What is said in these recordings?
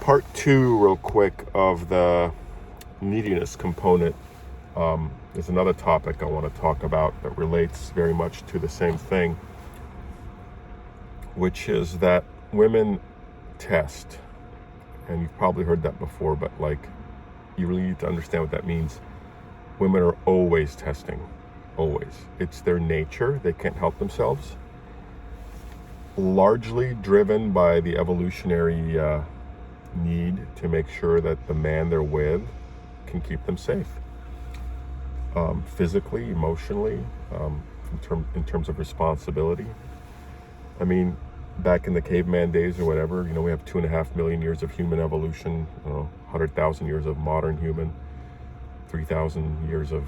part two, real quick, of the neediness component is another topic I want to talk about that relates very much to the same thing, which is that women test. And you've probably heard that before, but you really need to understand what that means. Women are always testing, always. It's their nature. They can't help themselves. Largely driven by the evolutionary need to make sure that the man they're with can keep them safe. Physically, emotionally, in terms of responsibility. I mean, back in the caveman days or whatever, we have 2.5 million years of human evolution, 100,000 years of modern human, 3,000 years of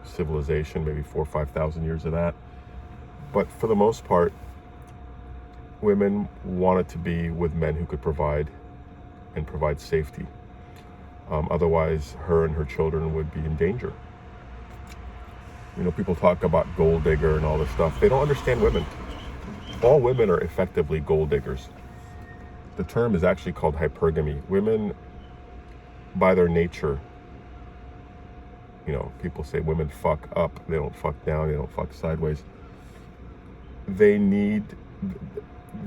civilization, maybe 4,000 or 5,000 years of that. But for the most part, women wanted to be with men who could provide safety. Otherwise, her and her children would be in danger. People talk about gold digger and all this stuff. They don't understand women. All women are effectively gold diggers. The term is actually called hypergamy. Women, by their nature, people say women fuck up. They don't fuck down. They don't fuck sideways.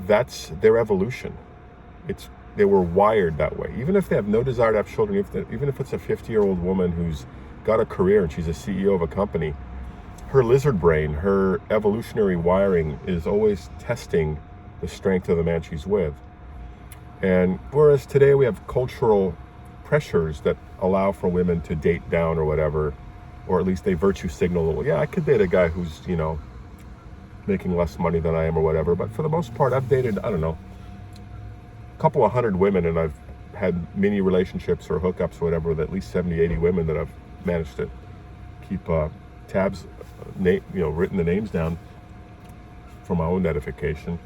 That's their evolution. They were wired that way. Even if they have no desire to have children, even if it's a 50-year-old woman who's got a career and she's a CEO of a company, her lizard brain, her evolutionary wiring is always testing the strength of the man she's with. And whereas today we have cultural pressures that allow for women to date down or whatever, or at least they virtue signal, well, yeah, I could date a guy who's, making less money than I am or whatever. But for the most part, I've dated, a couple of hundred women, and I've had many relationships or hookups or whatever with at least 70, 80 women that I've managed to keep tabs, written the names down for my own edification.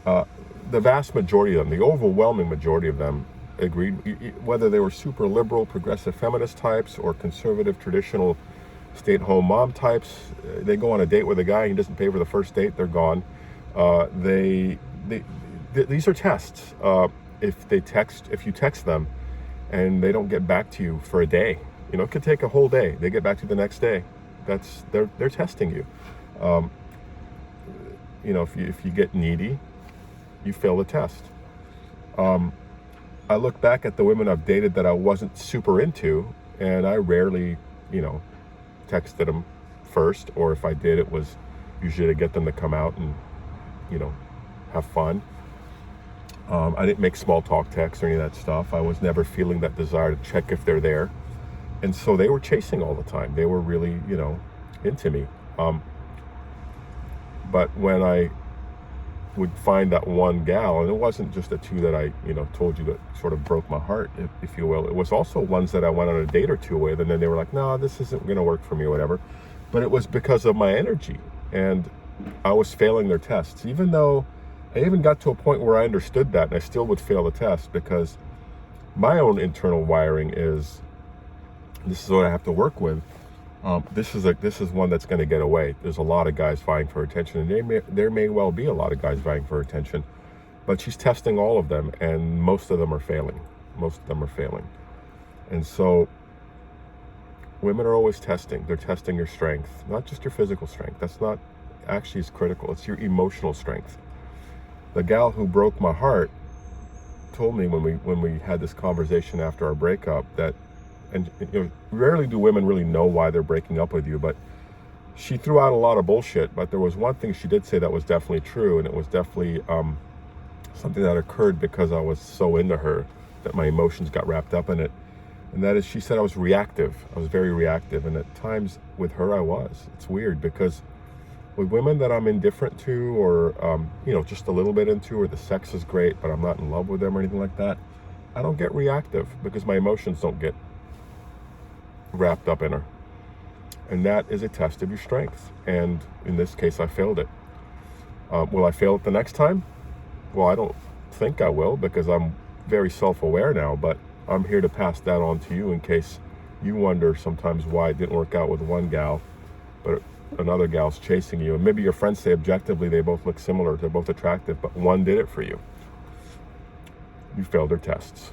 The vast majority of them, the overwhelming majority of them, agreed, whether they were super liberal, progressive feminist types or conservative, traditional stay-at-home mom types. They go on a date with a guy, he doesn't pay for the first date, they're gone. These are tests. If you text them and they don't get back to you for a day, it could take a whole day. They get back to you the next day. They're testing you. If you get needy, you fail the test. I look back at the women I've dated that I wasn't super into, and I rarely, texted them first, or if I did, it was usually to get them to come out and, have fun. I didn't make small talk texts or any of that stuff. I was never feeling that desire to check if they're there. And so they were chasing all the time. They were really, into me. But when I would find that one gal, and it wasn't just the two that I, told you that sort of broke my heart, if you will. It was also ones that I went on a date or two with, and then they were like, no, this isn't going to work for me or whatever. But it was because of my energy, and I was failing their tests, even though I even got to a point where I understood that, and I still would fail the test because my own internal wiring is, this is what I have to work with. This is one that's going to get away. There's a lot of guys vying for attention, and there may well be a lot of guys vying for attention, but she's testing all of them, and most of them are failing. And so women are always testing. They're testing your strength, not just your physical strength. That's not actually as critical. It's your emotional strength. The gal who broke my heart told me when we had this conversation after our breakup that, and rarely do women really know why they're breaking up with you, but she threw out a lot of bullshit. But there was one thing she did say that was definitely true, and it was definitely something that occurred because I was so into her that my emotions got wrapped up in it. And that is, she said I was reactive. I was very reactive, and at times with her I was. It's weird because with women that I'm indifferent to, or just a little bit into, or the sex is great but I'm not in love with them or anything like that, I don't get reactive because my emotions don't get wrapped up in her. And that is a test of your strength, and in this case I failed it. Will I fail it the next time? Well, I don't think I will, because I'm very self-aware now, but I'm here to pass that on to you in case you wonder sometimes why it didn't work out with one gal but another gal's chasing you, and maybe your friends say objectively they both look similar, they're both attractive, but one did it for you. you failed her tests.